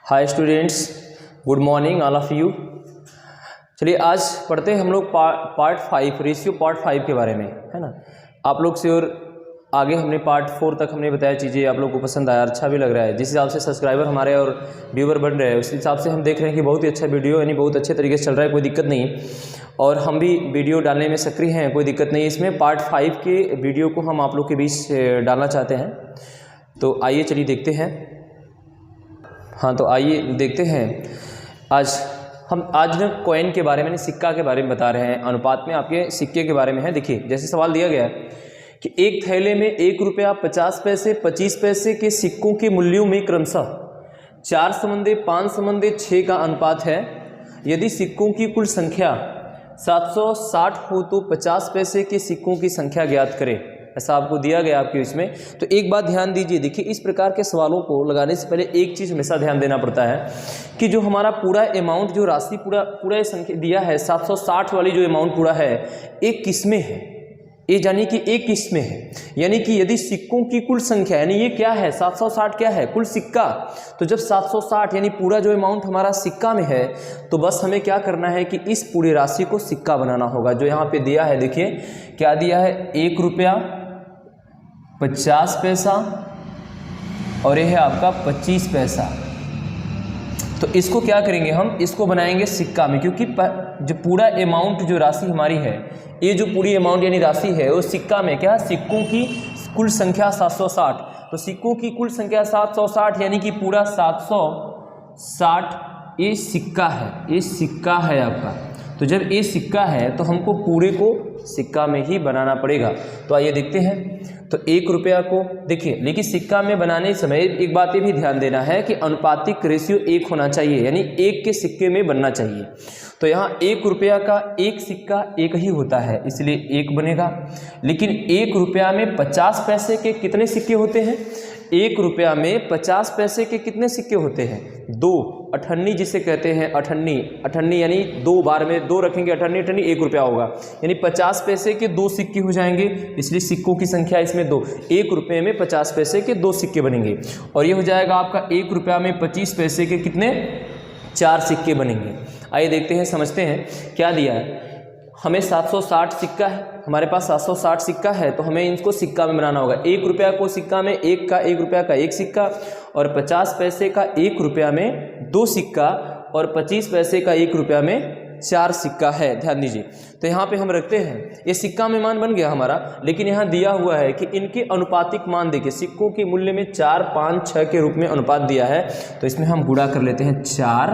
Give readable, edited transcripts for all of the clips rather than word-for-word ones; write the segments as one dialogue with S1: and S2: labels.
S1: Hi students, good morning all of you. चलिए आज पढ़ते हैं हम लोग पार्ट 5 रेशियो पार्ट 5 के बारे में, है ना। आप लोग से और आगे हमने पार्ट 4 तक हमने बताया चीज़ें, आप लोग को पसंद आया, अच्छा भी लग रहा है। जिस हिसाब से सब्सक्राइबर हमारे और व्यूवर बन रहे हैं उस हिसाब से हम देख रहे हैं कि बहुत ही अच्छा वीडियो यानी बहुत अच्छे तरीके से चल रहा है, कोई दिक्कत नहीं। और हम भी वीडियो डालने में सक्रिय हैं, कोई दिक्कत नहीं। इसमें पार्ट 5 के वीडियो को हम आप लोग के बीच डालना चाहते हैं, तो आइए चलिए देखते हैं। हाँ तो आइए देखते हैं। आज ना कॉइन के बारे में, सिक्का के बारे में बता रहे हैं, अनुपात में आपके सिक्के के बारे में है। देखिए जैसे सवाल दिया गया है कि एक थैले में 1 रुपया 50 पैसे 25 पैसे के सिक्कों के मूल्यों में क्रमशः 4 समंदे 5 समंदे 6 का अनुपात है। यदि सिक्कों की कुल संख्या 760 हो तो 50 पैसे के सिक्कों की संख्या ज्ञात करें। ऐसा आपको दिया गया आपके इसमें। तो एक बात ध्यान दीजिए, देखिए इस प्रकार के सवालों को लगाने से पहले एक चीज़ हमेशा ध्यान देना पड़ता है कि जो हमारा पूरा अमाउंट, जो राशि पूरा संख्या दिया है 760 वाली जो अमाउंट पूरा है, एक किस में है, ये यानी कि एक किस में है। यानी कि यदि सिक्कों की कुल संख्या, यानी ये क्या है 760 क्या है, कुल सिक्का। तो जब 760 यानी पूरा जो अमाउंट हमारा सिक्का में है, तो बस हमें क्या करना है कि इस पूरी राशि को सिक्का बनाना होगा। जो यहाँ पे दिया है, देखिए क्या दिया है, 1 रुपया 50 पैसा और ये है आपका 25 पैसा। तो इसको क्या करेंगे हम, इसको बनाएंगे सिक्का में, क्योंकि जो पूरा अमाउंट जो राशि हमारी है, ये जो पूरी अमाउंट यानी राशि है वो सिक्का में क्या, सिक्कों की कुल संख्या 760। तो सिक्कों की कुल संख्या 760 यानी कि पूरा 760 ये सिक्का है, ये सिक्का है आपका। तो जब ये सिक्का है तो हमको पूरे को सिक्का में ही बनाना पड़ेगा। तो आइए देखते हैं। तो 1 रुपया को देखिए, लेकिन सिक्का में बनाने समय एक बात ये भी ध्यान देना है कि अनुपातिक रेशियो 1 होना चाहिए, यानी 1 के सिक्के में बनना चाहिए। तो यहाँ 1 रुपया का एक सिक्का 1 ही होता है, इसलिए 1 बनेगा। लेकिन 1 रुपया में 50 पैसे के कितने सिक्के होते हैं, 1 रुपया में 50 पैसे के कितने सिक्के होते हैं, 2। अठन्नी जिसे कहते हैं, अठन्नी यानी 2 बार में 2 रखेंगे, अठन्नी 1 रुपया होगा, यानी 50 पैसे के 2 सिक्के हो जाएंगे, इसलिए सिक्कों की संख्या इसमें 2। 1 रुपये में 50 पैसे के 2 सिक्के बनेंगे। और ये हो जाएगा आपका 1 रुपया में 25 पैसे के कितने, 4 सिक्के बनेंगे। आइए देखते हैं, समझते हैं क्या दिया है। हमें 760 सिक्का है, हमारे पास 760 सिक्का है, तो हमें इनको सिक्का में बनाना होगा। 1 रुपया को सिक्का में 1 रुपया का 1 सिक्का, और 50 पैसे का 1 रुपया में 2 सिक्का, और 25 पैसे का 1 रुपया में 4 सिक्का है। ध्यान दीजिए। तो यहाँ पे हम रखते हैं, ये सिक्का में मान बन गया हमारा, लेकिन यहाँ दिया हुआ है कि इनके अनुपातिक मान देखिए, सिक्कों के मूल्य में 4, 5, 6 के रूप में अनुपात दिया है। तो इसमें हम गुणा कर लेते हैं 4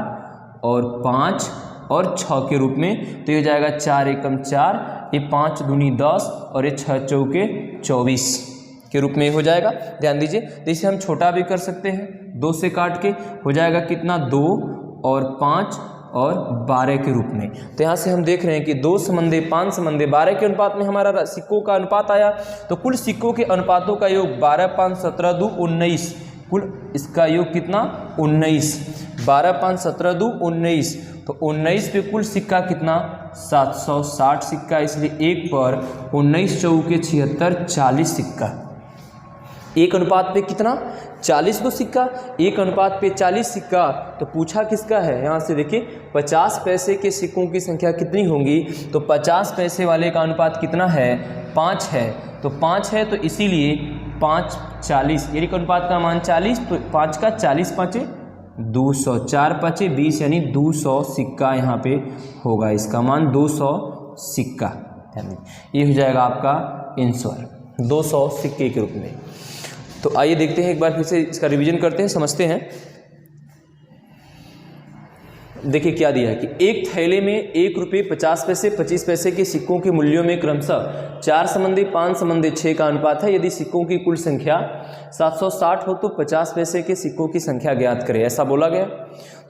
S1: और 5 और 6 के रूप में। तो ये हो जाएगा 4 एकम 4, ये 5 दूनी 10 और ये 6 चौके 24 के रूप में हो जाएगा। ध्यान दीजिए। तो इसे हम छोटा भी कर सकते हैं, 2 से काट के हो जाएगा कितना, 2 और 5 और 12 के रूप में। तो यहाँ से हम देख रहे हैं कि 2 समंदे 5 समंदे 12 के अनुपात में हमारा सिक्कों का अनुपात आया। तो कुल सिक्कों के अनुपातों का योग 12, 5, 17, 2, 19, कुल इसका योग कितना, 19। 12, 5, 17, 2, 19, तो 19 पे कुल सिक्का कितना, 760 सिक्का, इसलिए 1 पर 19 चौके 76, 40 सिक्का। 1 अनुपात पे कितना, 40 को सिक्का, 1 अनुपात पे 40 सिक्का। तो पूछा किसका है, यहाँ से देखिए 50 पैसे के सिक्कों की संख्या कितनी होंगी। तो 50 पैसे वाले का अनुपात कितना है, 5 है। तो 5 है, तो इसीलिए 5, 40 यानी अनुपात का मान 40। तो 5 का 40 पाँचे 200, 4 पाँचे 20 यानी 200 सिक्का यहाँ पे होगा, इसका मान 200 सिक्का। ये हो जाएगा आपका आंसर 200 सिक्के के रूप में। तो आइए देखते हैं, एक बार फिर से इसका रिवीजन करते हैं, समझते हैं। देखिए क्या दिया है कि एक थैले में 1 रुपये 50 पैसे 25 पैसे के सिक्कों के मूल्यों में क्रमशः 4 समंदे 5 समंदे 6 का अनुपात है। यदि सिक्कों की कुल संख्या 760 हो तो 50 पैसे के सिक्कों की संख्या ज्ञात करें, ऐसा बोला गया।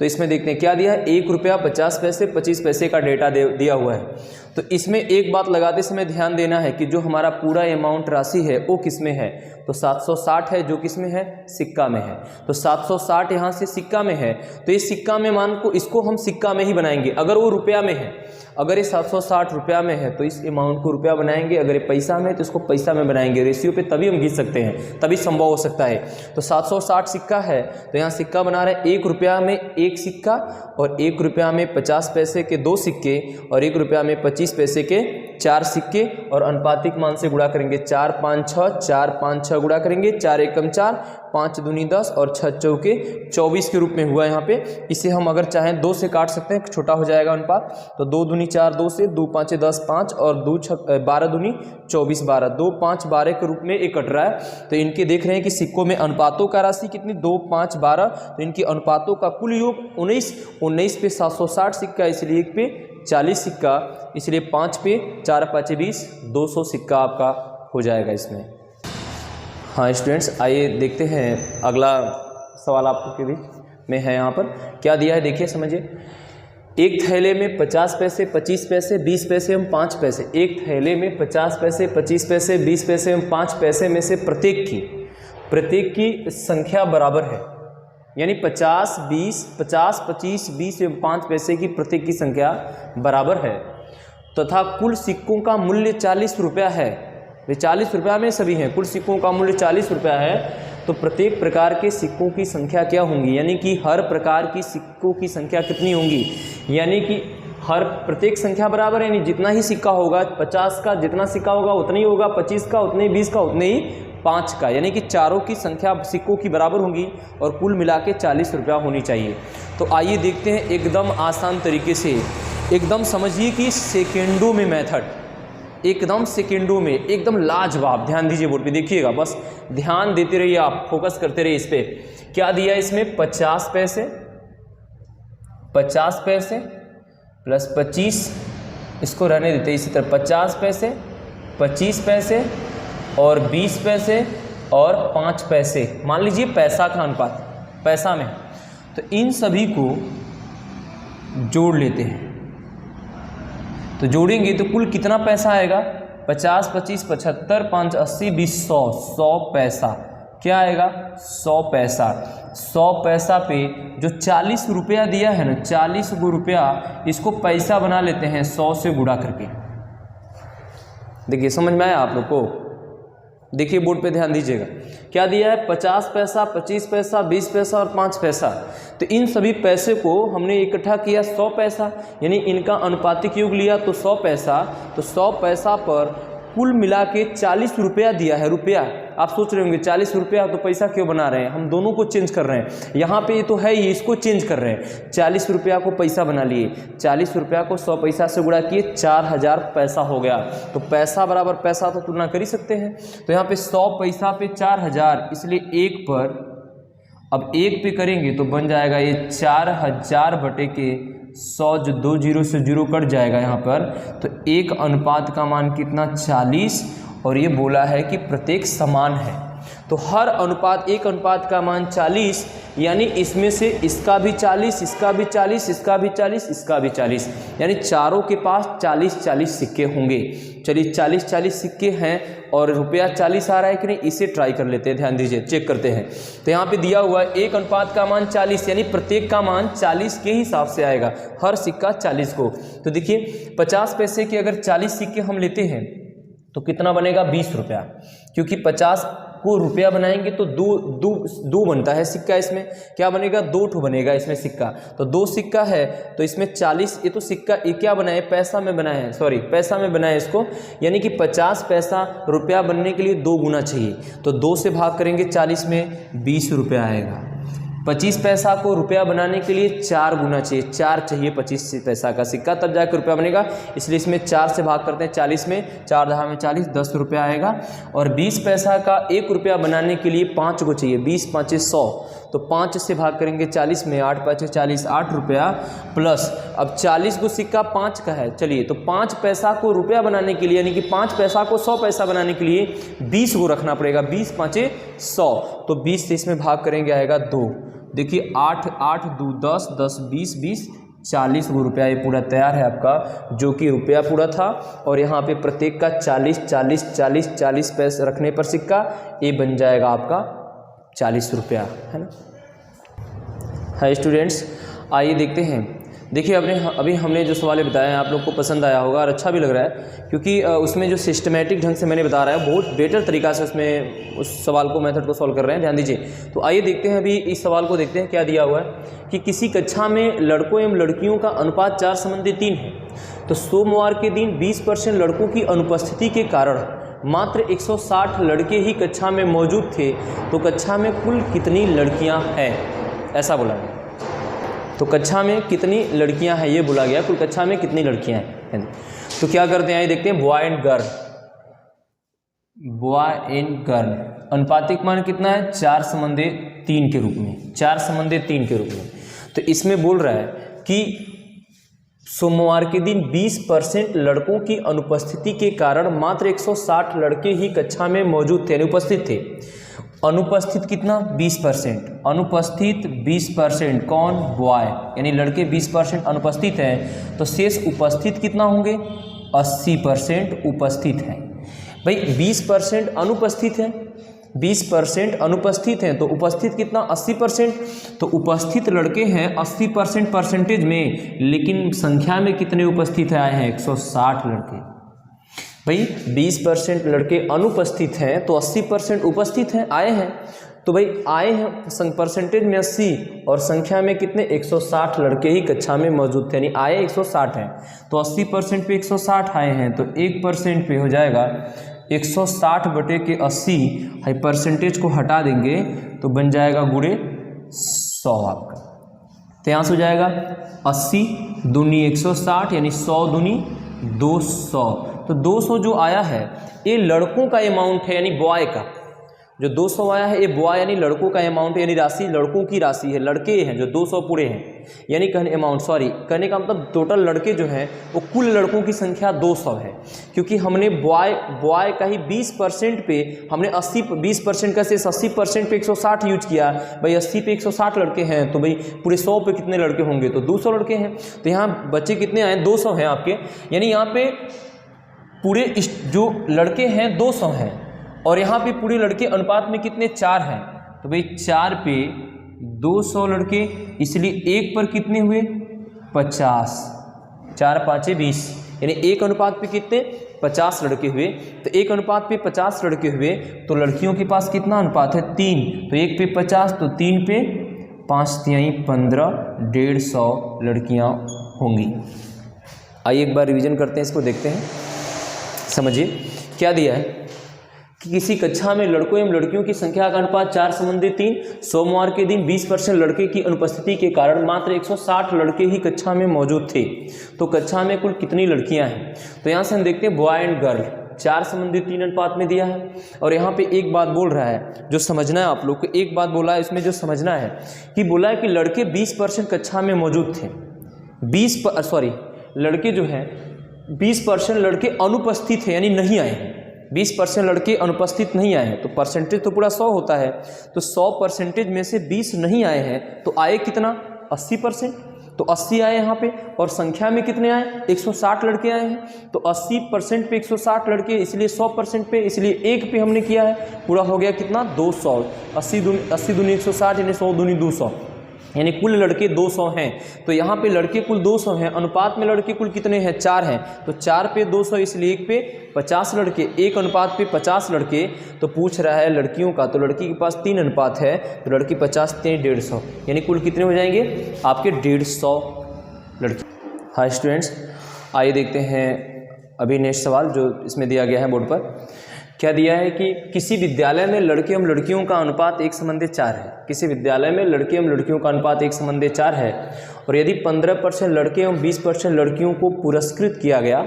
S1: तो इसमें देखते हैं क्या दिया है, 1 रुपया 50 पैसे 25 पैसे का डेटा दिया हुआ है। तो इसमें एक बात लगाते समय ध्यान देना है कि जो हमारा पूरा अमाउंट राशि है वो किस में है, तो 760 है जो किस में है, सिक्का में है। तो 760 यहाँ से सिक्का में है, तो ये सिक्का में मान को इसको हम सिक्का में ही बनाएंगे। अगर वो रुपया में है, अगर ये 760 रुपया में है तो इस अमाउंट को रुपया बनाएंगे, अगर ये पैसा में है तो इसको पैसा में बनाएंगे। रेशियो पे तभी हम घिस सकते हैं, तभी संभव हो सकता है। तो 760 सिक्का है तो यहाँ सिक्का बना रहे हैं 1 रुपया में 1 सिक्का, और 1 रुपया में 50 पैसे के 2 सिक्के, और 1 रुपया में 25 पैसे के 4 सिक्के, और अनुपातिक मान से गुणा करेंगे। 4 5 6, 4 5 6 गुणा करेंगे, 4 एकम 4, 5 दूनी 10 और 6 चौके 24 के रूप में हुआ यहाँ पे। इसे हम अगर चाहें 2 से काट सकते हैं, छोटा हो जाएगा अनुपात। तो 2 दूनी 4, 2 से 2 5 10 5, और 2 12 दूनी 24 12, 2 5 12 के रूप में एक कट रहा है। तो इनके देख रहे हैं कि सिक्कों में अनुपातों का राशि कितनी, 2 5 12, तो इनकी अनुपातों का कुल योग 19 पे 760 सिक्का, इसलिए 1 पे 40 सिक्का, इसलिए 5 पे 4 5 20, 200 सिक्का आपका हो जाएगा इसमें। हाँ स्टूडेंट्स, आइए देखते हैं अगला सवाल आपके बीच में है। यहाँ पर क्या दिया है देखिए, समझिए। एक थैले में 50 पैसे, 25 पैसे, 20 पैसे एवं 5 पैसे। एक थैले में 50 पैसे, 25 पैसे, 20 पैसे एवं 5 पैसे में से प्रत्येक की संख्या बराबर है। यानी 50 20 50 25 20 एवं 5 पैसे की प्रत्येक की संख्या बराबर है, तथा कुल सिक्कों का मूल्य 40 रुपया है। वे 40 रुपया में सभी हैं, कुल सिक्कों का मूल्य 40 रुपया है। तो प्रत्येक प्रकार के सिक्कों की संख्या क्या होंगी, यानी कि हर प्रकार की सिक्कों की संख्या कितनी होंगी, यानी कि हर प्रत्येक संख्या बराबर है। यानी जितना ही सिक्का होगा, 50 का जितना सिक्का होगा उतना ही होगा, 25 का उतने ही, 20 का उतने ही, 5 का, यानी कि चारों की संख्या सिक्कों की बराबर होगी और कुल मिला के 40 रुपया होनी चाहिए। तो आइए देखते हैं एकदम आसान तरीके से, एकदम समझिए कि सेकेंडों में मेथड, एकदम सेकेंडों में, एकदम लाजवाब। ध्यान दीजिए बोर्ड पे, देखिएगा, बस ध्यान देते रहिए आप, फोकस करते रहिए इस पे। क्या दिया है इसमें, 50 पैसे प्लस 25, इसको रहने देते इसी तरह, 50 पैसे 25 पैसे और 20 पैसे और 5 पैसे, मान लीजिए पैसा का अनुपात पैसा में। तो इन सभी को जोड़ लेते हैं, तो जोड़ेंगे तो कुल कितना पैसा आएगा, 50 25 75 5 80 20 100 पैसा। क्या आएगा, 100 पैसा। 100 पैसा पे जो 40 रुपया दिया है ना, 40 रुपया, इसको पैसा बना लेते हैं 100 से गुणा करके। देखिए समझ में आया आप लोग को, देखिए बोर्ड पे ध्यान दीजिएगा। क्या दिया है, 50 पैसा 25 पैसा 20 पैसा और 5 पैसा। तो इन सभी पैसे को हमने इकट्ठा किया 100 पैसा, यानी इनका अनुपातिक योग लिया तो 100 पैसा। तो 100 पैसा पर कुल मिला के 40 रुपया दिया है, रुपया। आप सोच रहे होंगे 40 रुपया तो पैसा क्यों बना रहे हैं, हम दोनों को चेंज कर रहे हैं। यहाँ पे ये तो है ही, इसको चेंज कर रहे हैं। 40 रुपया को पैसा बना लिए, 40 रुपया को 100 पैसा से गुणा किए, 4000 पैसा हो गया। तो पैसा बराबर पैसा तो तुलना कर ही सकते हैं। तो यहाँ पे 100 पैसा पे 4000, इसलिए 1 पर, अब 1 पे करेंगे तो बन जाएगा ये 4000 बटे के 100, जो 2 जीरो से 0 कट जाएगा यहाँ पर। तो एक अनुपात का मान कितना, 40, और ये बोला है कि प्रत्येक समान है। तो हर अनुपात, एक अनुपात का मान 40, यानी इसमें से इसका भी 40, इसका भी 40, इसका भी 40, इसका भी 40, यानी चारों के पास 40-40 सिक्के होंगे। चलिए 40-40 सिक्के हैं और रुपया 40 आ रहा है कि नहीं, इसे ट्राई कर लेते हैं। ध्यान दीजिए, चेक करते हैं। तो यहाँ पे दिया हुआ है एक अनुपात का मान 40, यानी प्रत्येक का मान 40 के हिसाब से आएगा, हर सिक्का 40 को। तो देखिए 50 पैसे के अगर 40 सिक्के हम लेते हैं तो कितना बनेगा, 20 रुपया, क्योंकि 50 को रुपया बनाएंगे तो दो बनता है सिक्का। इसमें क्या बनेगा, 2 ठो बनेगा इसमें सिक्का। तो 2 सिक्का है तो इसमें 40, ये तो सिक्का ये क्या बनाए, पैसा में बनाए हैं, सॉरी पैसा में बनाए इसको, यानी कि 50 पैसा रुपया बनने के लिए 2 गुना चाहिए। तो 2 से भाग करेंगे 40 में, 20 रुपया आएगा। 25 पैसा को रुपया बनाने के लिए 4 गुना चाहिए, 4 चाहिए 25 पैसा का सिक्का, तब जाकर रुपया बनेगा। इसलिए इसमें 4 से भाग करते हैं 40 में, 4 दहा में 40, 10 रुपया आएगा। और 20 पैसा का 1 रुपया बनाने के लिए 5 को चाहिए, 20 5 100, तो 5 से भाग करेंगे 40 में, 8 5 40, 8 रुपया प्लस, अब 40 को सिक्का 5 का है, चलिए तो 5 पैसा को रुपया बनाने के लिए, यानी कि 5 पैसा को 100 पैसा बनाने के लिए 20 को रखना पड़ेगा, 20 5 100, तो 20 से इसमें भाग करेंगे आएगा 2। देखिए 8 8 2 10, 10 20 20 40 रुपया ये पूरा तैयार है आपका, जो कि रुपया पूरा था। और यहाँ पे प्रत्येक का 40 पैसे रखने पर सिक्का ये बन जाएगा आपका 40 रुपया, है ना। हाय स्टूडेंट्स, आइए देखते हैं। देखिए अभी हमने जो सवाल बताया है आप लोग को पसंद आया होगा और अच्छा भी लग रहा है, क्योंकि उसमें जो सिस्टमेटिक ढंग से मैंने बता रहा है बहुत बेटर तरीका से उसमें उस सवाल को मेथड को सॉल्व कर रहे हैं, ध्यान दीजिए। तो आइए देखते हैं, अभी इस सवाल को देखते हैं क्या दिया हुआ है कि किसी कक्षा में लड़कों एवं लड़कियों का अनुपात 4:3 है। तो सोमवार के दिन 20% लड़कों की अनुपस्थिति के कारण मात्र 160 लड़के ही कक्षा में मौजूद थे, तो कक्षा में कुल कितनी लड़कियाँ हैं, ऐसा बोला गया। तो कक्षा में कितनी लड़कियां हैं ये बोला गया, कुल कक्षा में कितनी लड़कियां हैं। तो क्या करते हैं, ये देखते हैं। बॉय एंड गर्ल अनुपातिक मान कितना है, 4:3 के रूप में, 4:3 के रूप में। तो इसमें बोल रहा है कि सोमवार के दिन 20% लड़कों की अनुपस्थिति के कारण मात्र 160 लड़के ही कक्षा में मौजूद थे, अनुपस्थित थे। अनुपस्थित कितना, 20%, अनुपस्थित 20%, कौन, बॉय, यानी लड़के 20% अनुपस्थित हैं। तो शेष उपस्थित कितना होंगे, 80% उपस्थित हैं। भाई 20% अनुपस्थित है, 20% अनुपस्थित हैं, तो उपस्थित कितना, 80%। तो उपस्थित लड़के हैं 80% परसेंटेज में, लेकिन संख्या में कितने उपस्थित आए हैं, 160 लड़के। भाई 20% लड़के अनुपस्थित हैं तो 80% उपस्थित हैं, आए हैं। तो भाई आए हैं परसेंटेज में 80 और संख्या में कितने, 160 लड़के ही कक्षा में मौजूद थे, यानी आए 160 हैं। तो 80% पे 160 आए हैं, तो 1% पे हो जाएगा 160 बटे के 80, हाई परसेंटेज को हटा देंगे तो बन जाएगा गुणे 100 आपका। तो यहाँ से हो जाएगा 80 दूनी 160, यानी 100 दूनी 200। तो 200 जो आया है ये लड़कों का अमाउंट है, यानी बॉय का जो 200 आया है ये बॉय यानी लड़कों का अमाउंट, यानी राशि लड़कों की राशि है, लड़के हैं जो 200 पूरे हैं, यानी कहने अमाउंट, सॉरी कहने का मतलब टोटल लड़के जो हैं वो कुल लड़कों की संख्या 200 है। क्योंकि हमने बॉय का ही 20% पे हमने 20% का शेष 80% पे 160 यूज किया। भाई 80 पे 160 लड़के हैं, तो भाई पूरे 100 पे कितने लड़के होंगे, तो 200 लड़के हैं। तो यहाँ बच्चे कितने आए, 200 हैं आपके, यानी यहाँ पे पूरे जो लड़के हैं 200 हैं और यहाँ पे पूरे लड़के अनुपात में कितने, 4 हैं। तो भाई 4 पे 200 लड़के, इसलिए 1 पर कितने हुए, 50, 4 5 20, यानी 1 अनुपात पे कितने, 50 लड़के हुए। तो 1 अनुपात पे 50 लड़के हुए, तो लड़कियों के पास कितना अनुपात है, 3। तो 1 पे 50, तो 3 पे 5 तिहाई 15, 150 लड़कियाँ होंगी। आइए एक बार रिवीजन करते हैं, इसको देखते हैं, समझिए क्या दिया है कि किसी कक्षा में लड़कों एवं लड़कियों की संख्या का अनुपात 4:3। सोमवार के दिन 20% लड़के की अनुपस्थिति के कारण मात्र 160 लड़के ही कक्षा में मौजूद थे, तो कक्षा में कुल कितनी लड़कियां हैं। तो यहाँ से हम देखते हैं बॉय एंड गर्ल 4:3 अनुपात में दिया है। और यहाँ पे एक बात बोल रहा है जो समझना है आप लोग को, एक बात बोला है इसमें जो समझना है कि बोला है कि लड़के 20% कक्षा में मौजूद थे, लड़के जो हैं 20% लड़के अनुपस्थित हैं, यानी नहीं आए हैं। 20% लड़के अनुपस्थित नहीं आए हैं, तो परसेंटेज तो पूरा 100 होता है, तो 100% में से 20 नहीं आए हैं, तो आए कितना, 80%। तो 80 आए यहाँ पे, और संख्या में कितने आए, 160 लड़के आए हैं। तो 80% पे 160 लड़के, इसलिए 100% पे, इसलिए 1 पे हमने किया है, पूरा हो गया कितना, 200। 80 दूनी 160, यानी 100 दूनी 200, यानी कुल लड़के 200 हैं। तो यहाँ पे लड़के कुल 200 हैं, अनुपात में लड़के कुल कितने हैं, 4 हैं। तो 4 पे 200, इसलिए 1 पे 50 लड़के, 1 अनुपात पे 50 लड़के। तो पूछ रहा है लड़कियों का, तो लड़की के पास 3 अनुपात है, तो लड़की 50 3 150, यानी कुल कितने हो जाएंगे आपके 150 लड़की। हाँ स्टूडेंट्स, आइए देखते हैं अभी नेक्स्ट सवाल जो इसमें दिया गया है बोर्ड पर। क्या दिया है कि किसी विद्यालय में लड़के एवं लड़कियों का अनुपात 1:4 है। किसी विद्यालय में लड़के एवं लड़कियों का अनुपात 1:4 है, और यदि 15% लड़के एवं 20% लड़कियों को पुरस्कृत किया गया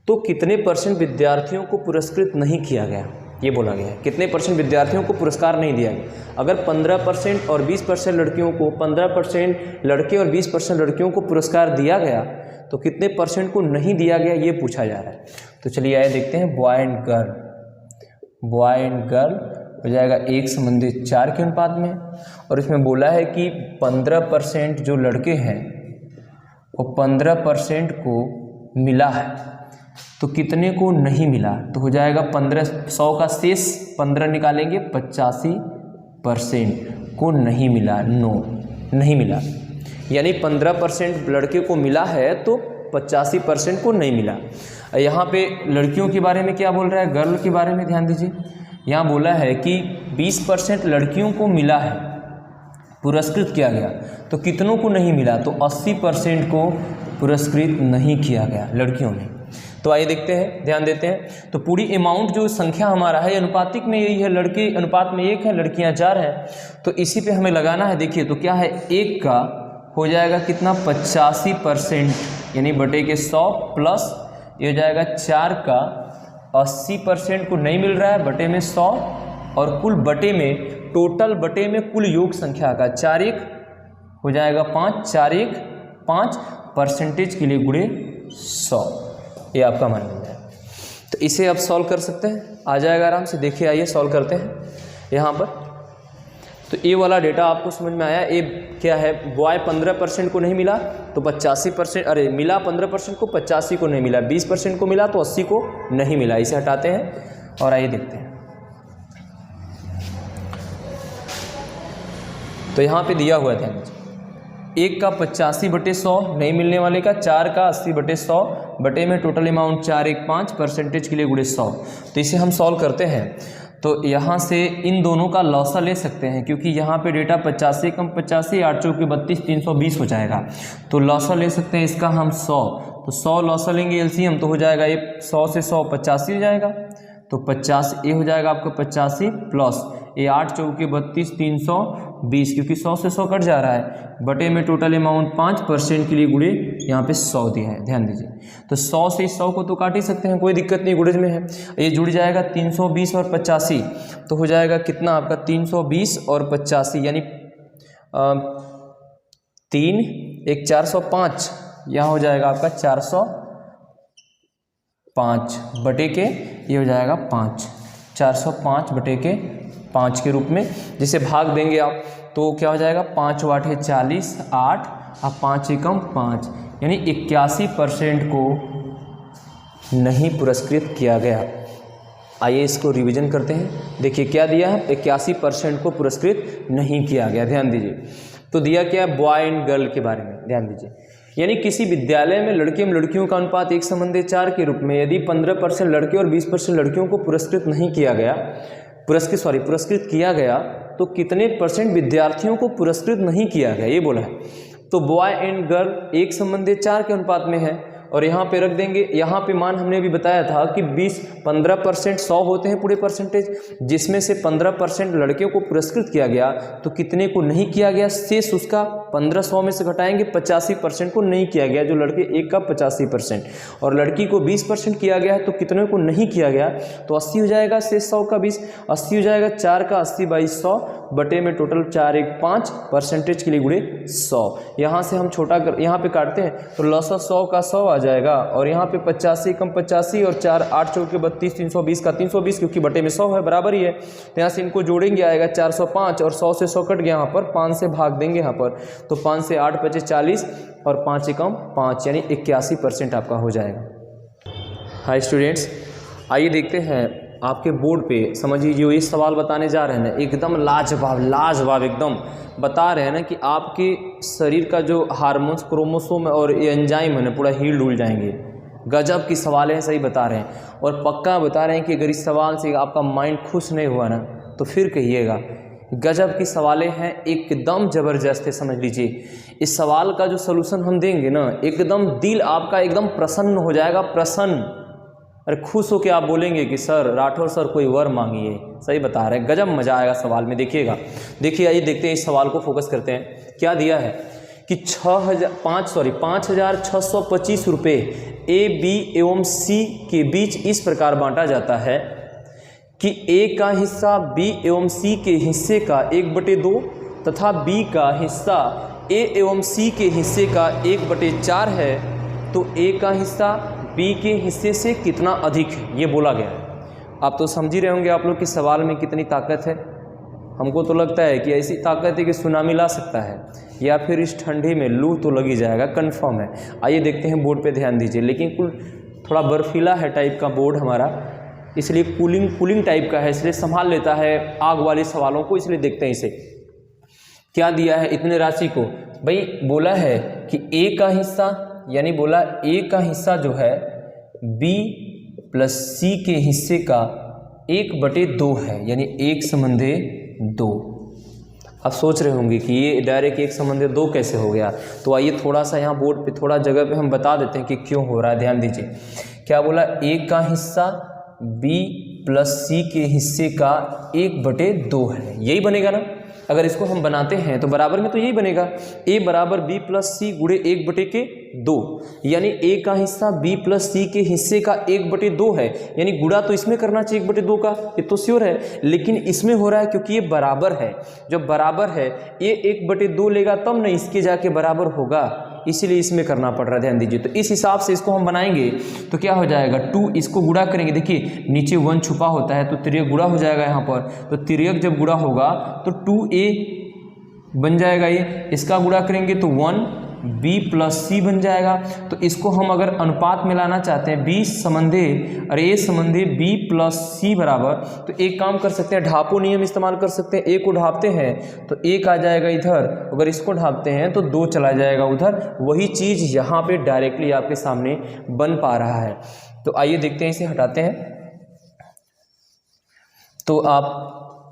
S1: तो कितने % विद्यार्थियों को पुरस्कृत नहीं किया गया, ये बोला गया है। कितने % विद्यार्थियों को पुरस्कार नहीं दिया गया। अगर 15% और 20% लड़कियों को, 15% लड़के और 20% लड़कियों को पुरस्कार दिया गया तो कितने % को नहीं दिया गया, ये पूछा जा रहा है। तो चलिए आइए देखते हैं बॉय एंड गर्ल हो जाएगा 1:4 के अनुपात में। और इसमें बोला है कि 15% जो लड़के हैं और 15% को मिला है तो कितने को नहीं मिला, तो हो जाएगा 15, 100 का शेष 15 निकालेंगे, 85% को नहीं मिला, नो नहीं मिला, यानी 15% लड़के को मिला है तो 85% को नहीं मिला। यहाँ पे लड़कियों के बारे में क्या बोल रहा है, गर्ल के बारे में ध्यान दीजिए। यहाँ बोला है कि 20% लड़कियों को मिला है, पुरस्कृत किया गया, तो कितनों को नहीं मिला, तो 80% को पुरस्कृत नहीं किया गया लड़कियों ने। तो आइए देखते हैं, ध्यान देते हैं। तो पूरी अमाउंट जो संख्या हमारा है अनुपातिक में यही है, लड़के अनुपात में 1 है, लड़कियां 4 हैं, तो इसी पे हमें लगाना है। देखिए तो क्या है, 1 का हो जाएगा कितना 85%, यानी बटे के 100 प्लस ये हो जाएगा 4 का 80% को नहीं मिल रहा है, बटे में 100 और कुल बटे में, टोटल बटे में कुल योग संख्या का 4 1 हो जाएगा 5, 4 1 5 परसेंटेज के लिए गुणे 100, ये आपका मान मिल जाएगा। तो इसे आप सॉल्व कर सकते हैं, आ जाएगा आराम से। देखिए आइए सॉल्व करते हैं यहाँ पर। तो ये वाला डेटा आपको समझ में आया। ये क्या है, बॉय 15% को नहीं मिला तो 85%, अरे मिला 15% को, 85 को नहीं मिला, 20% को मिला तो 80 को नहीं मिला। इसे हटाते हैं और आइए देखते हैं। तो यहाँ पे दिया हुआ था 1 का 85 बटे 100 नहीं मिलने वाले का, 4 का 80 बटे 100 बटे में टोटल अमाउंट 4 1 5 परसेंटेज के लिए गुणे 100। तो इसे हम सॉल्व करते हैं। तो यहाँ से इन दोनों का लॉसा ले सकते हैं, क्योंकि यहाँ पे डेटा 85 कम 85 8 चौके 32 320 हो जाएगा। तो लॉसा ले सकते हैं इसका हम 100, तो 100 लॉसा लेंगे एलसीएम, तो हो जाएगा ये 100 से 100 85 हो जाएगा, तो 50 ये हो जाएगा आपका 85 प्लस ये 8 चौके 32 320, क्योंकि 100 से 100 कट जा रहा है, बटे में टोटल अमाउंट 5% के लिए गुणे यहाँ पे 100 दिया है, ध्यान दीजिए। तो 100 से 100 को तो काट ही सकते हैं, कोई दिक्कत नहीं, गुणज में है। ये जुड़ जाएगा 320 और 85, तो हो जाएगा कितना आपका 320 और 85, यानी 3 1 405, यहाँ हो जाएगा आपका 405 बटे के, ये हो जाएगा 5, 405 बटे के 5 के रूप में। जिसे भाग देंगे आप तो क्या हो जाएगा, 5 8 है 40, 8 और 5 एकम 5, यानी 81% को नहीं पुरस्कृत किया गया। आइए इसको रिवीजन करते हैं। देखिए क्या दिया है, 81% को पुरस्कृत नहीं किया गया, ध्यान दीजिए। तो दिया क्या, बॉय एंड गर्ल के बारे में ध्यान दीजिए। यानी किसी विद्यालय में लड़के एवं लड़कियों का अनुपात 1:4 के रूप में यदि 15% लड़के और 20% लड़कियों को पुरस्कृत नहीं किया गया, पुरस्कृत किया गया, तो कितने परसेंट विद्यार्थियों को पुरस्कृत नहीं किया गया, ये बोला है। तो बॉय एंड गर्ल 1:4 के अनुपात में है, और यहाँ पे रख देंगे। यहाँ पे मान हमने अभी बताया था कि 15% 100 होते हैं पूरे परसेंटेज, जिसमें से 15% लड़कियों को पुरस्कृत किया गया, तो कितने को नहीं किया गया, शेष उसका 15 100 में से घटाएंगे, 85% को नहीं किया गया, जो लड़के 1 का 85%, और लड़की को 20% किया गया, तो कितने को नहीं किया गया, तो 80 हो जाएगा, शेष 100 का 20, 80 हो जाएगा, 4 का 80 बाई 100 बटे में टोटल 4 1 5 परसेंटेज के लिए गुणे 100। यहाँ से हम छोटा कर यहाँ पे काटते हैं तो लौसा 100 का 100 आ जाएगा, और यहाँ पे 85 कम 85 और 4 8 चौके 32 320 का 320, क्योंकि बटे में 100 है, बराबर ही है। तो यहाँ से इनको जोड़ेंगे, आएगा 405, और 100 से 100 कट गया, यहाँ पर 5 से भाग देंगे यहाँ पर, तो 5 से 8 बचे 40 और 5 एकम 5, यानी 81% आपका हो जाएगा। हाय स्टूडेंट्स, आइए देखते हैं आपके बोर्ड पे, समझिए जो ये सवाल बताने जा रहे हैं ना, एकदम लाजवाब एकदम बता रहे हैं ना कि आपके शरीर का जो हार्मोन्स, क्रोमोसोम और ये एंजाइम है ना, पूरा हिल डुल जाएंगे। गजब की सवाल हैं, सही बता रहे हैं, और पक्का बता रहे हैं कि अगर इस सवाल से आपका माइंड खुश नहीं हुआ ना, तो फिर कहिएगा। गजब की सवालें हैं, एकदम ज़बरदस्त है, समझ लीजिए। इस सवाल का जो सलूशन हम देंगे ना, एकदम दिल आपका एकदम प्रसन्न हो जाएगा, प्रसन्न, अरे खुश हो के आप बोलेंगे कि सर राठौर सर कोई वर मांगिए। सही बता रहे हैं, गजब मजा आएगा सवाल में, देखिएगा। देखिए आइए देखते हैं, इस सवाल को फोकस करते हैं। क्या दिया है कि 5,625 रुपये ए बी एवं सी के बीच इस प्रकार बांटा जाता है कि ए का हिस्सा बी एवं सी के हिस्से का 1/2 तथा बी का हिस्सा ए एवं सी के हिस्से का 1/4 है, तो ए का हिस्सा बी के हिस्से से कितना अधिक है, ये बोला गया है। आप तो समझ ही रहे होंगे आप लोग कि सवाल में कितनी ताकत है। हमको तो लगता है कि ऐसी ताकत है कि सुनामी ला सकता है, या फिर इस ठंडी में लू तो लग ही जाएगा, कंफर्म है। आइए देखते हैं बोर्ड पे ध्यान दीजिए। लेकिन कुल थोड़ा बर्फीला है टाइप का बोर्ड हमारा, इसलिए कूलिंग टाइप का है, इसलिए संभाल लेता है आग वाले सवालों को। इसलिए देखते हैं इसे क्या दिया है इतने राशि को। भाई बोला है कि ए का हिस्सा, यानी बोला ए का हिस्सा जो है बी प्लस सी के हिस्से का 1/2 है, यानी 1/2। आप सोच रहे होंगे कि ये डायरेक्ट 1/2 कैसे हो गया। तो आइए थोड़ा सा यहाँ बोर्ड पे थोड़ा जगह पे हम बता देते हैं कि क्यों हो रहा है। ध्यान दीजिए क्या बोला, ए का हिस्सा बी प्लस सी के हिस्से का 1/2 है, यही बनेगा ना। अगर इसको हम बनाते हैं तो बराबर में तो यही बनेगा, ए बराबर बी प्लस सी गुणे 1/2, यानी ए का हिस्सा बी प्लस सी के हिस्से का 1/2 है, यानी गुणा तो इसमें करना चाहिए 1/2 का, ये तो श्योर है। लेकिन इसमें हो रहा है क्योंकि ये बराबर है, जब बराबर है ये 1/2 लेगा तब न इसके जाके बराबर होगा, इसीलिए इसमें करना पड़ रहा है। ध्यान दीजिए, तो इस हिसाब से इसको हम बनाएंगे तो क्या हो जाएगा 2, इसको गुणा करेंगे, देखिए नीचे 1 छुपा होता है तो तिर्यक गुणा हो जाएगा यहाँ पर, तो तिर्यक जब गुणा होगा तो 2a बन जाएगा, ये इसका गुणा करेंगे तो 1b प्लस सी बन जाएगा। तो इसको हम अगर अनुपात में लाना चाहते हैं b संबंधी और a संबंधी b प्लस सी बराबर, तो एक काम कर सकते हैं, ढापो नियम इस्तेमाल कर सकते हैं। a को ढापते हैं तो 1 आ जाएगा इधर, अगर इसको ढापते हैं तो 2 चला जाएगा उधर। वही चीज़ यहाँ पे डायरेक्टली आपके सामने बन पा रहा है। तो आइए देखते हैं, इसे हटाते हैं। तो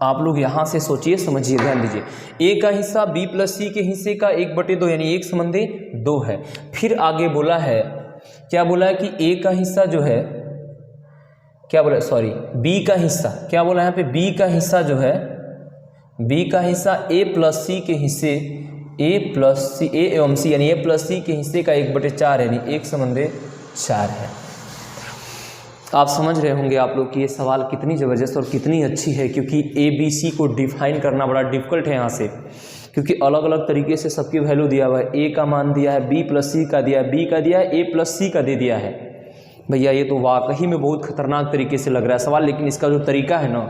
S1: आप लोग यहाँ से सोचिए समझिए, ध्यान दीजिए, ए का हिस्सा बी प्लस सी के हिस्से का 1/2 यानी 1/2 है। फिर आगे बोला है, क्या बोला है कि ए का हिस्सा जो है, क्या बोला, सॉरी बी का हिस्सा, क्या बोला यहाँ पे, बी का हिस्सा जो है, बी का हिस्सा ए प्लस सी के हिस्से, ए प्लस सी ए एवं सी यानी ए प्लस सी के हिस्से का 1/4 यानी 1/4 है। आप समझ रहे होंगे आप लोग कि ये सवाल कितनी ज़बरदस्त और कितनी अच्छी है, क्योंकि ए बी सी को डिफाइन करना बड़ा डिफिकल्ट है यहाँ से, क्योंकि अलग अलग तरीके से सबकी वैल्यू दिया हुआ है। ए का मान दिया है, बी प्लस सी का दिया है, बी का दिया है, ए प्लस सी का दे दिया है। भैया ये तो वाकई में बहुत खतरनाक तरीके से लग रहा है सवाल, लेकिन इसका जो तरीका है ना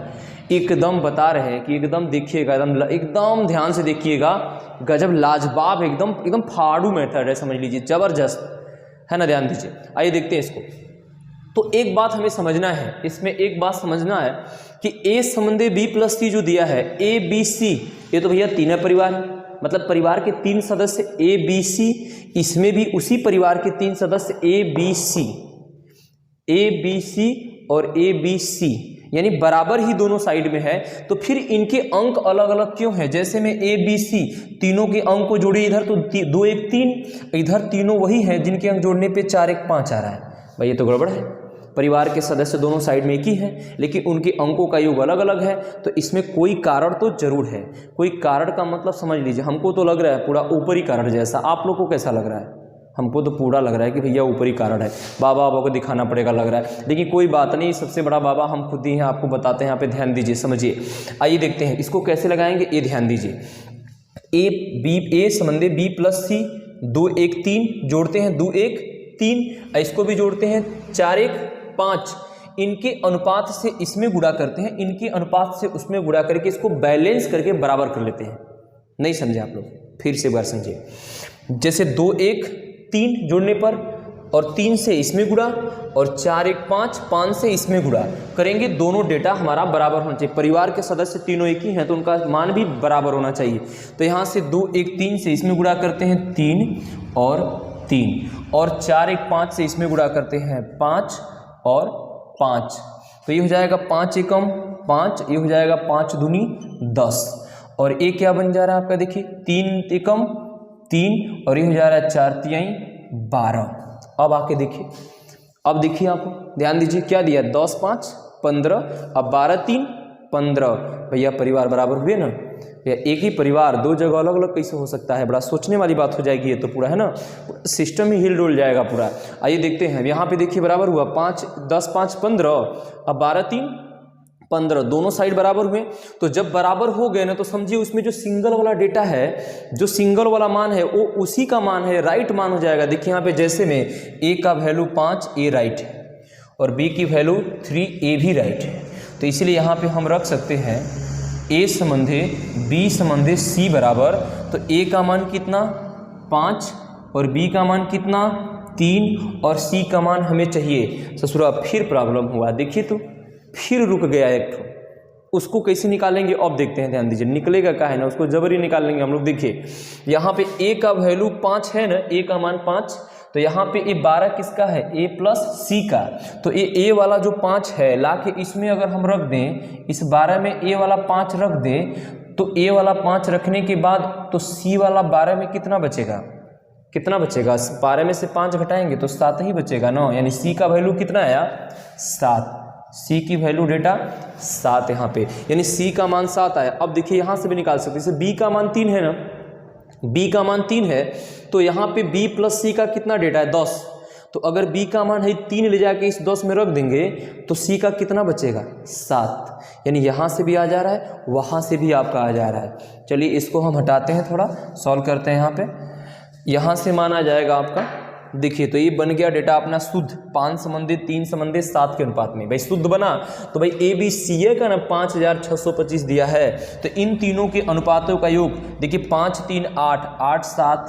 S1: एकदम बता रहे हैं कि एकदम देखिएगा, एकदम ध्यान से देखिएगा, गजब लाजवाब, एकदम फाड़ू मेथड है, समझ लीजिए, ज़बरदस्त है ना। ध्यान दीजिए, आइए देखते हैं इसको। तो एक बात हमें समझना है, इसमें एक बात समझना है कि ए संबंधी बी प्लस सी जो दिया है, ए बी सी, ये तो भैया तीन परिवार है, मतलब परिवार के 3 सदस्य ए बी सी, इसमें भी उसी परिवार के 3 सदस्य ए बी सी और ए बी सी, यानी बराबर ही दोनों साइड में है। तो फिर इनके अंक अलग अलग क्यों है? जैसे में ए बी सी तीनों के अंक को जोड़े इधर तो 2 1 3, इधर तीनों वही हैं जिनके अंक जोड़ने पे 4 1 5 आ रहा है। भाई ये तो गड़बड़ है, परिवार के सदस्य दोनों साइड में एक ही हैं, लेकिन उनके अंकों का योग अलग अलग है। तो इसमें कोई कारण तो जरूर है। कोई कारण का मतलब समझ लीजिए, हमको तो लग रहा है पूरा ऊपरी कारण जैसा, आप लोग को कैसा लग रहा है? हमको तो पूरा लग रहा है कि भैया ऊपरी कारण है, बाबा को दिखाना पड़ेगा लग रहा है, लेकिन कोई बात नहीं, सबसे बड़ा बाबा हम खुद ही हैं, आपको बताते हैं। यहाँ पे ध्यान दीजिए, समझिए। आइए देखते हैं इसको कैसे लगाएंगे, ये ध्यान दीजिए। ए संबंधी बी प्लस सी, 2 1 3 जोड़ते हैं, 2 1 3, इसको भी जोड़ते हैं 4 1 5, इनके अनुपात से इसमें गुणा करते हैं, इनके अनुपात से उसमें गुणा करके इसको बैलेंस करके बराबर कर लेते हैं। नहीं समझे आप लोग? फिर से एक बार समझिए। जैसे 2 1 3 जोड़ने पर और 3 से इसमें गुणा और 4 1 5, 5 से इसमें गुणा करेंगे, दोनों डेटा हमारा बराबर होना चाहिए। परिवार के सदस्य तीनों एक ही हैं तो उनका मान भी बराबर होना चाहिए। तो यहाँ से 2 1 3 से इसमें गुणा करते हैं 3 और 3, और 4 1 5 से इसमें गुणा करते हैं 5 और 5। तो ये हो जाएगा 5 एकम 5, ये हो जाएगा 5 दूनी 10, और ये क्या बन जा रहा है आपका, देखिए 3 एकम 3, और ये हो जा रहा है 4 तिहाई 12। अब आके देखिए, अब देखिए आप ध्यान दीजिए, क्या दिया, 10 5 15, अब 12 3 15। भैया परिवार बराबर हुए ना? या एक ही परिवार 2 जगह अलग अलग कैसे हो सकता है? बड़ा सोचने वाली बात हो जाएगी ये तो, पूरा है ना, सिस्टम ही हिल डुल जाएगा पूरा। आइए देखते हैं, यहाँ पे देखिए बराबर हुआ 5 10 5 15, अब 12 3 15, दोनों साइड बराबर हुए। तो जब बराबर हो गए ना तो समझिए उसमें जो सिंगल वाला डेटा है, जो सिंगल वाला मान है वो उसी का मान है, राइट मान हो जाएगा। देखिए यहाँ पे जैसे में ए का वैल्यू 5, ए राइट है, और बी की वैल्यू 3, ए भी राइट है। तो इसलिए यहाँ पे हम रख सकते हैं ए समंधे बी समंधे सी बराबर, तो ए का मान कितना 5 और बी का मान कितना 3 और सी का मान हमें चाहिए। ससुरा फिर प्रॉब्लम हुआ, देखिए तो फिर रुक गया एक ठो, उसको कैसे निकालेंगे अब देखते हैं, ध्यान दीजिए। निकलेगा क्या है ना, उसको जबरी निकाल लेंगे हम लोग। देखिए यहाँ पे ए का वैल्यू 5 है ना, ए का मान 5, तो यहाँ पे ये 12 किसका है, ए प्लस सी का। तो ये ए वाला जो 5 है ला के इसमें अगर हम रख दें, इस 12 में ए वाला 5 रख दें, तो ए वाला 5 रखने के बाद तो सी वाला 12 में कितना बचेगा, कितना बचेगा, 12 में से 5 घटाएंगे तो 7 ही बचेगा ना, यानी सी का वैल्यू कितना आया 7। सी की वैल्यू डेटा 7 यहाँ पे, यानी सी का मान 7 आया। अब देखिए यहाँ से भी निकाल सकते हैं, जैसे बी का मान 3 है ना, बी का मान 3 है, तो यहाँ पे बी प्लस सी का कितना डेटा है 10, तो अगर बी का मान है 3 ले जाके इस 10 में रख देंगे तो सी का कितना बचेगा 7, यानी यहाँ से भी आ जा रहा है, वहाँ से भी आपका आ जा रहा है। चलिए इसको हम हटाते हैं, थोड़ा सॉल्व करते हैं। यहाँ पे यहाँ से मान आ जाएगा आपका, देखिए तो ये बन गया डेटा अपना शुद्ध 5 समंधे 3 समंधे 7 के अनुपात में। भाई शुद्ध बना तो भाई ए बी सी ए का ना 5625 दिया है, तो इन तीनों के अनुपातों का योग देखिए 5 3 8 8 7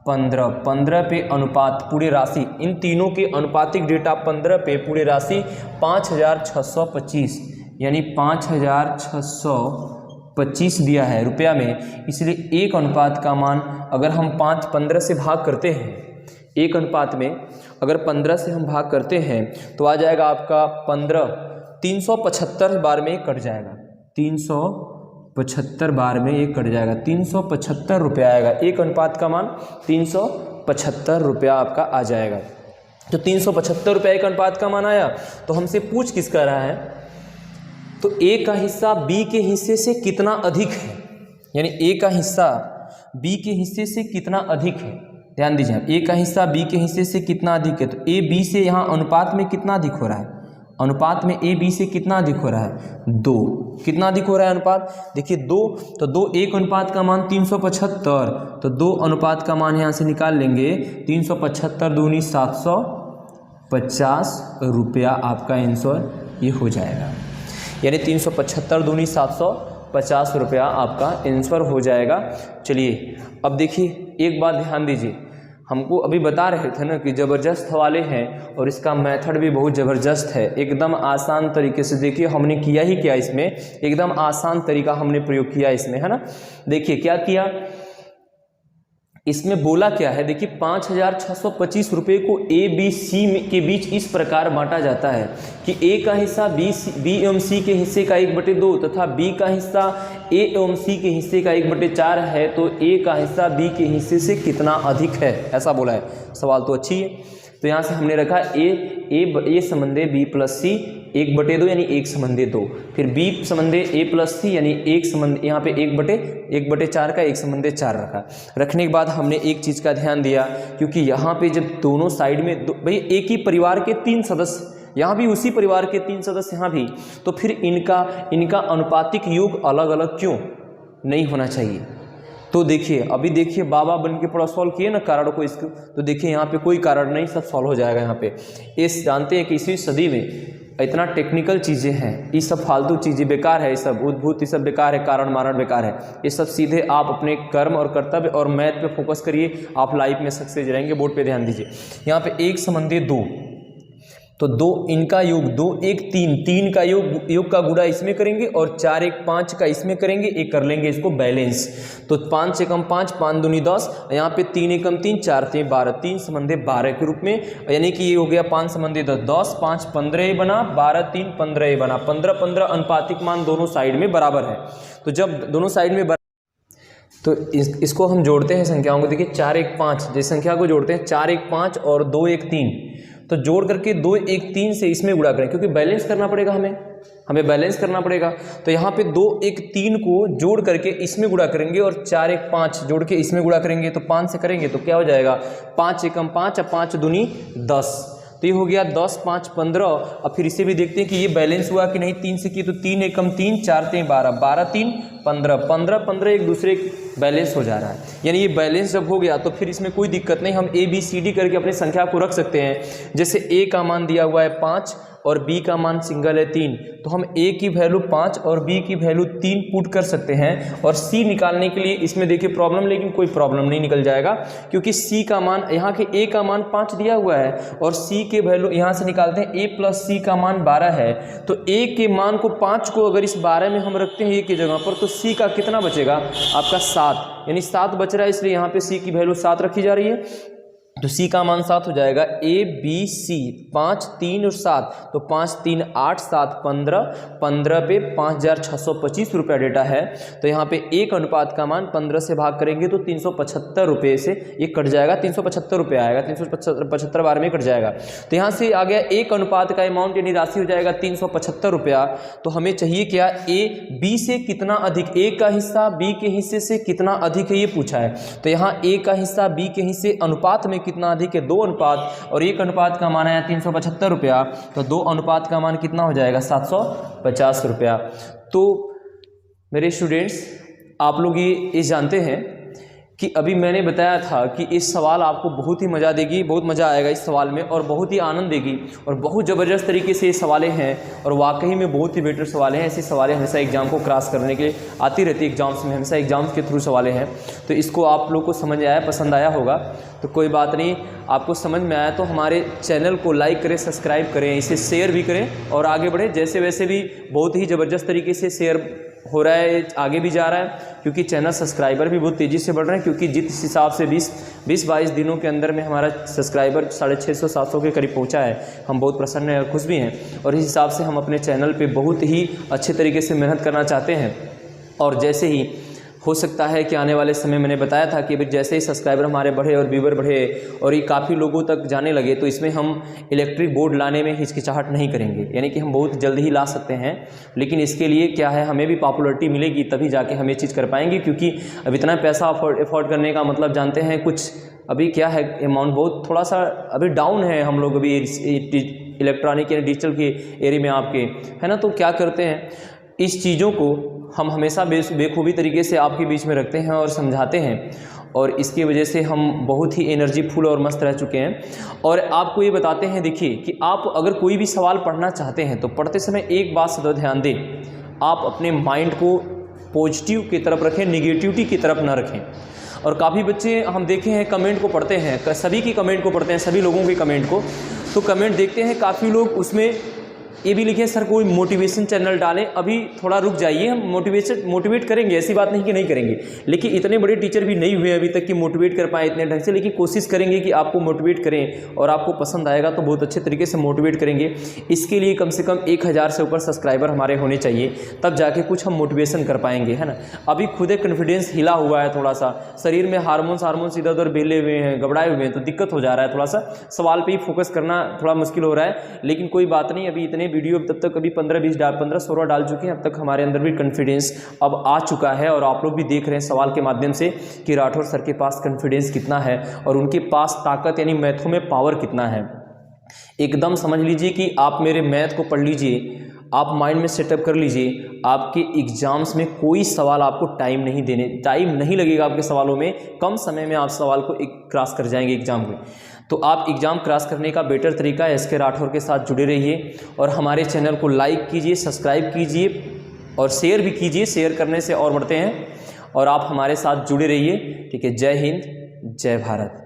S1: 15 15 पे अनुपात पूरे राशि, इन तीनों के अनुपातिक डेटा 15 पे पूरे राशि 5625, यानी 5625 दिया है रुपया में। इसलिए एक अनुपात का मान अगर हम 15 से भाग करते हैं, एक अनुपात में अगर 15 से हम भाग करते हैं तो आ जाएगा आपका 15, 375 बार में कट जाएगा, 375 बार में ये कट जाएगा, 375 रुपया आएगा। एक अनुपात का मान 375 रुपया आपका आ जाएगा। तो 375 रुपया एक अनुपात का मान आया, तो हमसे पूछ किस कर रहा है, तो ए का हिस्सा बी के हिस्से से कितना अधिक है, यानी ए का हिस्सा बी के हिस्से से कितना अधिक है। ध्यान दीजिए, ए का हिस्सा बी के हिस्से से कितना अधिक है, तो ए बी से यहाँ अनुपात में कितना अधिक हो रहा है, अनुपात में ए बी से कितना अधिक हो रहा है 2, कितना अधिक हो रहा है अनुपात, देखिए 2, तो 2 एक अनुपात का मान 375, तो 2 अनुपात का मान यहाँ से निकाल लेंगे, 375 दूनी 750 रुपया आपका आंसर ये हो जाएगा, यानी 375 दूनी 750 रुपया आपका आंसर हो जाएगा। चलिए अब देखिए एक बात ध्यान दीजिए, हमको अभी बता रहे थे ना कि ज़बरदस्त वाले हैं और इसका मेथड भी बहुत ज़बरदस्त है, एकदम आसान तरीके से। देखिए हमने किया ही क्या इसमें, एकदम आसान तरीका हमने प्रयोग किया इसमें, है ना। देखिए क्या किया इसमें, बोला क्या है, देखिए 5625 रुपये को ए बी सी के बीच इस प्रकार बांटा जाता है कि ए का हिस्सा बी एवं सी के हिस्से का 1/2 तथा बी का हिस्सा ए एवं सी के हिस्से का 1/4 है, तो ए का हिस्सा बी के हिस्से से कितना अधिक है, ऐसा बोला है। सवाल तो अच्छी है, तो यहाँ से हमने रखा ए समंधे बी प्लस सी 1/2 यानी 1 समंधे 2, फिर बी समंधे ए प्लस सी यानी 1 समंधे, यहाँ पे 1/4 का 1 समंधे 4 रखा। रखने के बाद हमने एक चीज़ का ध्यान दिया, क्योंकि यहाँ पे जब दोनों साइड में भाई एक ही परिवार के 3 सदस्य, यहाँ भी उसी परिवार के 3 सदस्य यहाँ भी, तो फिर इनका अनुपातिक योग अलग अलग क्यों नहीं होना चाहिए। तो देखिए अभी देखिए बाबा बन के पूरा सॉल्व किए ना कारण को इसको, तो देखिए यहाँ पे कोई कारण नहीं, सब सॉल्व हो जाएगा। यहाँ पे इस जानते हैं कि इसी सदी में इतना टेक्निकल चीज़ें हैं, ये सब फालतू चीज़ें बेकार है, ये सब उद्भूत, ये सब बेकार है, कारण मारण बेकार है। ये सब सीधे आप अपने कर्म और कर्तव्य और मैथ पे फोकस करिए, आप लाइफ में सक्सेस रहेंगे। बोर्ड पे ध्यान दीजिए, यहाँ पे 1 समंधे 2, तो 2 इनका योग 2 1 3 का योग का गुणा इसमें करेंगे और 4 1 5 का इसमें करेंगे, एक कर लेंगे इसको बैलेंस। तो 5 एकम 5 5 दूनी 10, यहाँ पे 3 एकम 3 4 3 12, 3 समंधे 12 के रूप में, यानी कि ये हो गया 5 समंधे 10 5 15 बना, 12 3 15 बना, 15 15 अनुपातिक मान दोनों साइड में बराबर है। तो जब दोनों साइड में तो इसको हम जोड़ते हैं संख्याओं को, देखिए 4 1 5 जिस संख्या को जोड़ते हैं 4 1 5 और 2 1 3, तो जोड़ करके 2 1 3 से इसमें गुणा करें, क्योंकि बैलेंस करना पड़ेगा हमें बैलेंस करना पड़ेगा। तो यहाँ पे 2 1 3 को जोड़ करके इसमें गुणा करेंगे और 4 1 5 जोड़ के इसमें गुणा करेंगे, तो 5 से करेंगे तो क्या हो जाएगा 5 एकम 5 और 5 दूनी 10, तो ये हो गया 10 5 15। अब फिर इसे भी देखते हैं कि ये बैलेंस हुआ कि नहीं, 3 से किए तो 3 एकम 3 4 3 12, 12 3 15 15 15 एक दूसरे बैलेंस हो जा रहा है, यानी ये बैलेंस जब हो गया तो फिर इसमें कोई दिक्कत नहीं, हम ए बी सी डी करके अपनी संख्या को रख सकते हैं। जैसे ए का मान दिया हुआ है 5 और बी का मान सिंगल है 3, तो हम ए की वैल्यू 5 और बी की वैल्यू 3 पुट कर सकते हैं। और सी निकालने के लिए इसमें देखिए प्रॉब्लम, लेकिन कोई प्रॉब्लम नहीं निकल जाएगा, क्योंकि सी का मान यहाँ के ए का मान 5 दिया हुआ है और सी के वैल्यू यहाँ से निकालते हैं ए प्लस सी का मान 12 है। तो ए के मान को 5 को अगर इस 12 में हम रखते हैं ए की जगह पर, तो सी का कितना बचेगा आपका 7, यानी 7 बच रहा है, इसलिए यहाँ पे सी की वैल्यू 7 रखी जा रही है। तो सी का मान 7 हो जाएगा। ए बी सी 5 3 और 7, तो 5 3 8 7 15, 15 पे 5625 रुपया डेटा है। तो यहाँ पे एक अनुपात का मान 15 से भाग करेंगे तो 375 रुपये से ये कट जाएगा, 375 रुपये आएगा, 375 बार में कट जाएगा। तो यहाँ से आ गया एक अनुपात का अमाउंट, यानी राशि हो जाएगा 375 रुपया। तो हमें चाहिए क्या, ए बी से कितना अधिक, ए का हिस्सा बी के हिस्से से कितना अधिक है ये पूछा है। तो यहाँ ए का हिस्सा बी के हिस्से अनुपात में कितना अधिक है, 2 अनुपात, और एक अनुपात का मान है 375 रुपया, तो 2 अनुपात का मान कितना हो जाएगा 750 रुपया। तो मेरे स्टूडेंट्स, आप लोग ये जानते हैं कि अभी मैंने बताया था कि इस सवाल आपको बहुत ही मज़ा देगी, बहुत मज़ा आएगा इस सवाल में, और बहुत ही आनंद देगी, और बहुत ज़बरदस्त तरीके से ये सवालें हैं, और वाकई में बहुत ही बेटर सवालें हैं। ऐसी सवालें हमेशा एग्जाम को क्रॉस करने के लिए आती रहती है, एग्जाम्स में हमेशा एग्जाम्स के थ्रू सवालें हैं। तो इसको आप लोग को समझ आया, पसंद आया होगा, तो कोई बात नहीं, आपको समझ में आया तो हमारे चैनल को लाइक करें, सब्सक्राइब करें, इसे शेयर भी करें और आगे बढ़े। जैसे वैसे भी बहुत ही ज़बरदस्त तरीके से शेयर हो रहा है, आगे भी जा रहा है, क्योंकि चैनल सब्सक्राइबर भी बहुत तेज़ी से बढ़ रहे हैं, क्योंकि जिस हिसाब से 20-22 दिनों के अंदर में हमारा सब्सक्राइबर 650-700 के करीब पहुंचा है, हम बहुत प्रसन्न हैं, खुश भी हैं। और इस हिसाब से हम अपने चैनल पे बहुत ही अच्छे तरीके से मेहनत करना चाहते हैं। और जैसे ही हो सकता है कि आने वाले समय, मैंने बताया था कि जैसे ही सब्सक्राइबर हमारे बढ़े और व्यूवर बढ़े और ये काफ़ी लोगों तक जाने लगे, तो इसमें हम इलेक्ट्रिक बोर्ड लाने में हिचकिचाहट नहीं करेंगे, यानी कि हम बहुत जल्द ही ला सकते हैं। लेकिन इसके लिए क्या है, हमें भी पॉपुलरिटी मिलेगी, तभी जाके हम ये चीज़ कर पाएंगे, क्योंकि अब इतना पैसा अफोर्ड करने का मतलब जानते हैं, कुछ अभी क्या है अमाउंट बहुत थोड़ा सा अभी डाउन है, हम लोग अभी इलेक्ट्रॉनिक या डिजिटल के एरिया में आपके, है ना। तो क्या करते हैं, इस चीज़ों को हम हमेशा बेखूबी तरीके से आपके बीच में रखते हैं और समझाते हैं, और इसकी वजह से हम बहुत ही एनर्जीफुल और मस्त रह चुके हैं। और आपको ये बताते हैं, देखिए कि आप अगर कोई भी सवाल पढ़ना चाहते हैं तो पढ़ते समय एक बात सदा ध्यान दें, आप अपने माइंड को पॉजिटिव की तरफ रखें, निगेटिविटी की तरफ ना रखें। और काफ़ी बच्चे हम देखे हैं कमेंट को पढ़ते हैं, सभी की कमेंट को पढ़ते हैं, सभी लोगों के कमेंट को, तो कमेंट देखते हैं काफ़ी लोग उसमें ये भी लिखे सर कोई मोटिवेशन चैनल डालें। अभी थोड़ा रुक जाइए, हम मोटिवेट करेंगे, ऐसी बात नहीं कि नहीं करेंगे, लेकिन इतने बड़े टीचर भी नहीं हुए अभी तक कि मोटिवेट कर पाए इतने ढंग से। लेकिन कोशिश करेंगे कि आपको मोटिवेट करें, और आपको पसंद आएगा तो बहुत अच्छे तरीके से मोटिवेट करेंगे। इसके लिए कम से कम 1000 से ऊपर सब्सक्राइबर हमारे होने चाहिए, तब जाके कुछ हम मोटिवेशन कर पाएंगे, है ना। अभी खुद कॉन्फिडेंस हिला हुआ है, थोड़ा सा शरीर में हार्मोन्स इधर उधर बेले हुए हैं, घबराए हुए हैं, तो दिक्कत हो जा रहा है, थोड़ा सा सवाल पर ही फोकस करना थोड़ा मुश्किल हो रहा है। लेकिन कोई बात नहीं, अभी इतने वीडियो तब तक अभी 15-16 डाल चुके हैं, अब तक हमारे अंदर भी कॉन्फिडेंस अब आ चुका है, और आप लोग भी देख रहे हैं सवाल के माध्यम से कि राठौर सर के पास कॉन्फिडेंस कितना है और उनके पास ताकत यानी मैथों में पावर कितना है। एकदम समझ लीजिए कि आप मेरे मैथ को पढ़ लीजिए, आप माइंड में सेटअप कर लीजिए, आपके एग्जाम्स में कोई सवाल आपको टाइम नहीं लगेगा आपके सवालों में, कम समय में आप सवाल को क्रॉस कर जाएंगे एग्जाम में। तो आप एग्ज़ाम क्रॉस करने का बेटर तरीका है SK राठौर के साथ जुड़े रहिए, और हमारे चैनल को लाइक कीजिए, सब्सक्राइब कीजिए और शेयर भी कीजिए। शेयर करने से और बढ़ते हैं, और आप हमारे साथ जुड़े रहिए। ठीक है, जय हिंद, जय भारत।